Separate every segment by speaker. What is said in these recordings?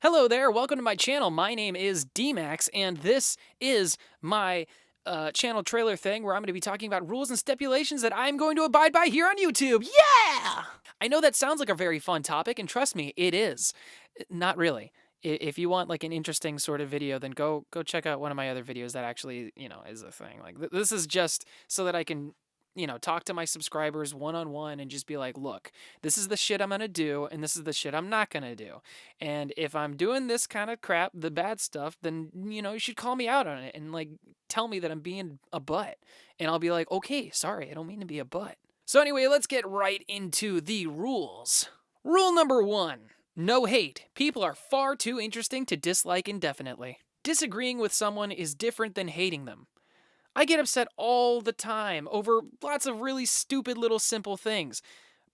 Speaker 1: Hello there, welcome to my channel. My name is DMax, and this is my channel trailer thing where I'm going to be talking about rules and stipulations that I'm going to abide by here on YouTube. Yeah! I know that sounds like a very fun topic, and trust me, it is. Not really. If you want like an interesting sort of video, then go check out one of my other videos that actually, is a thing. Like this is just so that I can talk to my subscribers one on one and just be like, look, this is the shit I'm gonna do, and this is the shit I'm not gonna do. And if I'm doing this kind of crap, the bad stuff, then, you should call me out on it and like tell me that I'm being a butt. And I'll be like, okay, sorry, I don't mean to be a butt. So, anyway, let's get right into the rules. Rule number 1, no hate. People are far too interesting to dislike indefinitely. Disagreeing with someone is different than hating them. I get upset all the time over lots of really stupid little simple things.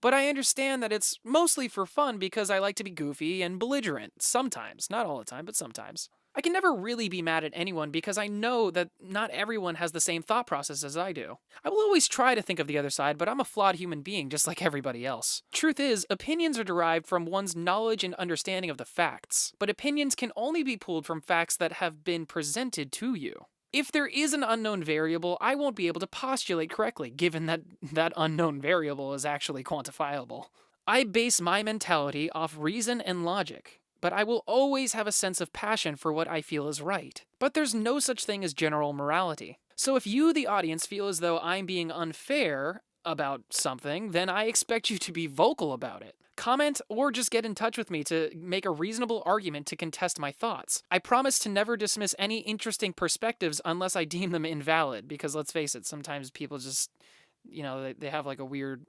Speaker 1: But I understand that it's mostly for fun because I like to be goofy and belligerent. Sometimes. Not all the time, but sometimes. I can never really be mad at anyone because I know that not everyone has the same thought process as I do. I will always try to think of the other side, but I'm a flawed human being just like everybody else. Truth is, opinions are derived from one's knowledge and understanding of the facts. But opinions can only be pulled from facts that have been presented to you. If there is an unknown variable, I won't be able to postulate correctly, given that that unknown variable is actually quantifiable. I base my mentality off reason and logic, but I will always have a sense of passion for what I feel is right. But there's no such thing as general morality. So if you, the audience, feel as though I'm being unfair about something, then I expect you to be vocal about it. Comment or just get in touch with me to make a reasonable argument to contest my thoughts. I promise to never dismiss any interesting perspectives unless I deem them invalid, because let's face it, sometimes people just, they have like a weird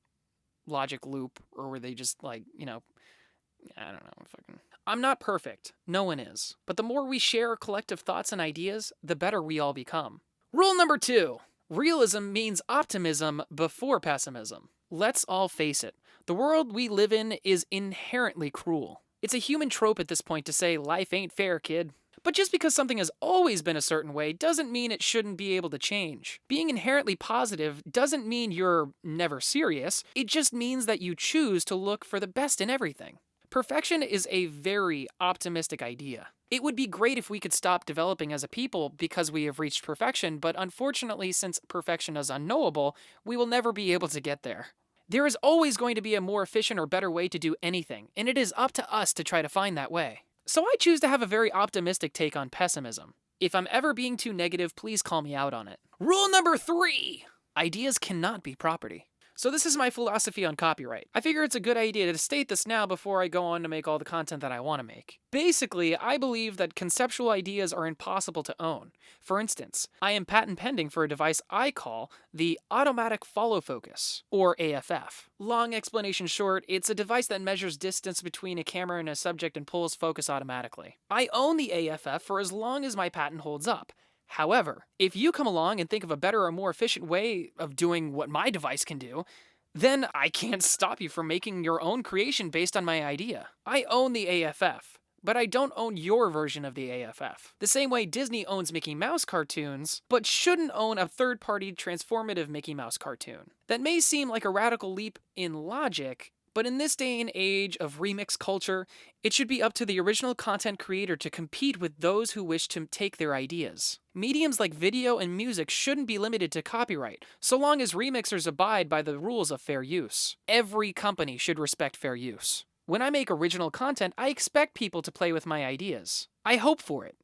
Speaker 1: logic loop, or where they just like, I don't know, I'm not perfect. No one is. But the more we share collective thoughts and ideas, the better we all become. Rule number 2. Realism means optimism before pessimism. Let's all face it. The world we live in is inherently cruel. It's a human trope at this point to say, life ain't fair, kid. But just because something has always been a certain way doesn't mean it shouldn't be able to change. Being inherently positive doesn't mean you're never serious. It just means that you choose to look for the best in everything. Perfection is a very optimistic idea. It would be great if we could stop developing as a people because we have reached perfection, but unfortunately, since perfection is unknowable, we will never be able to get there. There is always going to be a more efficient or better way to do anything, and it is up to us to try to find that way. So I choose to have a very optimistic take on pessimism. If I'm ever being too negative, please call me out on it. Rule number 3. Ideas cannot be property. So this is my philosophy on copyright. I figure it's a good idea to state this now before I go on to make all the content that I want to make. Basically, I believe that conceptual ideas are impossible to own. For instance, I am patent pending for a device I call the Automatic Follow Focus, or AFF. Long explanation short, it's a device that measures distance between a camera and a subject and pulls focus automatically. I own the AFF for as long as my patent holds up. However, if you come along and think of a better or more efficient way of doing what my device can do, then I can't stop you from making your own creation based on my idea. I own the AFF, but I don't own your version of the AFF. The same way Disney owns Mickey Mouse cartoons, but shouldn't own a third-party transformative Mickey Mouse cartoon. That may seem like a radical leap in logic, but in this day and age of remix culture, it should be up to the original content creator to compete with those who wish to take their ideas. Mediums like video and music shouldn't be limited to copyright, so long as remixers abide by the rules of fair use. Every company should respect fair use. When I make original content, I expect people to play with my ideas. I hope for it.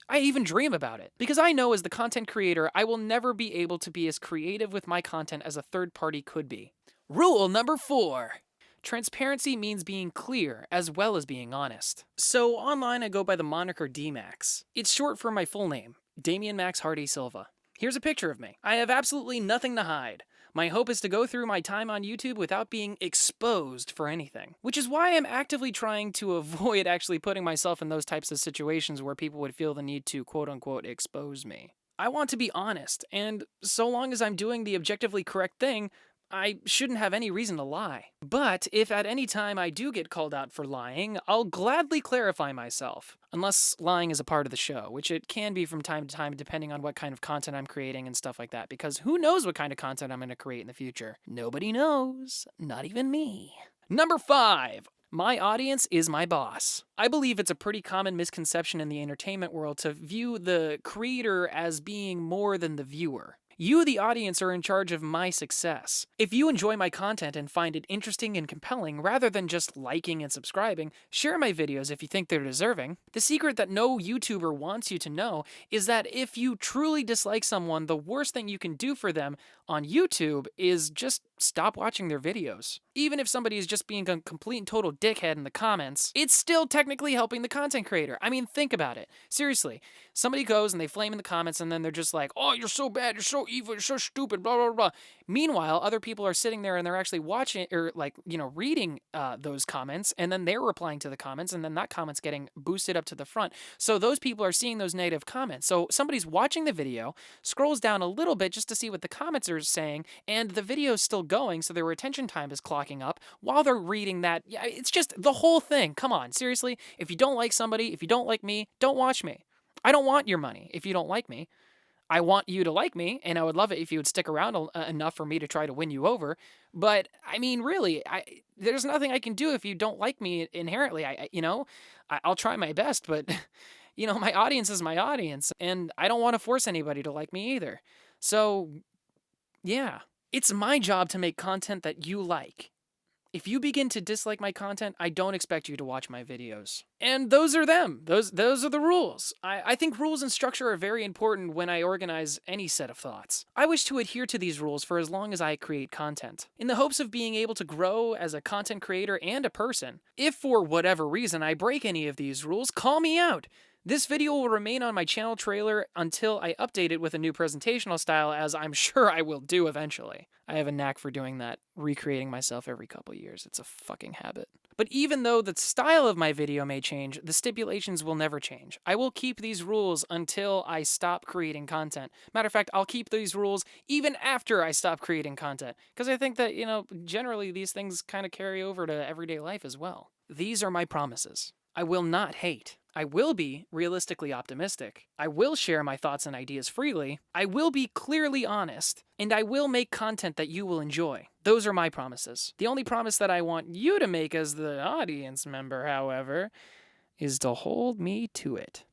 Speaker 1: I even dream about it, because I know as the content creator, I will never be able to be as creative with my content as a third party could be. Rule number 4. Transparency means being clear as well as being honest. So online I go by the moniker DMax. It's short for my full name, Damian Max Hardy Silva. Here's a picture of me. I have absolutely nothing to hide. My hope is to go through my time on YouTube without being exposed for anything. Which is why I'm actively trying to avoid actually putting myself in those types of situations where people would feel the need to quote-unquote expose me. I want to be honest, and so long as I'm doing the objectively correct thing, I shouldn't have any reason to lie. But if at any time I do get called out for lying, I'll gladly clarify myself. Unless lying is a part of the show, which it can be from time to time depending on what kind of content I'm creating and stuff like that, because who knows what kind of content I'm going to create in the future? Nobody knows. Not even me. Number 5. My audience is my boss. I believe it's a pretty common misconception in the entertainment world to view the creator as being more than the viewer. You, the audience, are in charge of my success. If you enjoy my content and find it interesting and compelling, rather than just liking and subscribing, share my videos if you think they're deserving. The secret that no YouTuber wants you to know is that if you truly dislike someone, the worst thing you can do for them on YouTube is just stop watching their videos. Even if somebody is just being a complete and total dickhead in the comments, it's still technically helping the content creator. I mean, think about it. Seriously, somebody goes and they flame in the comments and then they're just like, oh, you're so bad, you're so evil, you're so stupid, blah, blah, blah. Meanwhile, other people are sitting there and they're actually watching or reading those comments, and then they're replying to the comments, and then that comment's getting boosted up to the front. So those people are seeing those negative comments. So somebody's watching the video, scrolls down a little bit just to see what the comments are saying, and the video's still going, so their retention time is clocking up while they're reading that. Yeah, it's just the whole thing. Come on, seriously. If you don't like somebody, if you don't like me, don't watch me. I don't want your money if you don't like me. I want you to like me, and I would love it if you would stick around enough for me to try to win you over. But I mean, really, there's nothing I can do if you don't like me inherently. I'll try my best, but my audience is my audience, and I don't want to force anybody to like me either. So, yeah, it's my job to make content that you like. If you begin to dislike my content, I don't expect you to watch my videos. And those are them. Those are the rules. I think rules and structure are very important when I organize any set of thoughts. I wish to adhere to these rules for as long as I create content, in the hopes of being able to grow as a content creator and a person. If for whatever reason I break any of these rules, call me out. This video will remain on my channel trailer until I update it with a new presentational style, as I'm sure I will do eventually. I have a knack for doing that, recreating myself every couple years. It's a fucking habit. But even though the style of my video may change, the stipulations will never change. I will keep these rules until I stop creating content. Matter of fact, I'll keep these rules even after I stop creating content, because I think that, generally these things kind of carry over to everyday life as well. These are my promises. I will not hate. I will be realistically optimistic. I will share my thoughts and ideas freely. I will be clearly honest. And I will make content that you will enjoy. Those are my promises. The only promise that I want you to make as the audience member, however, is to hold me to it.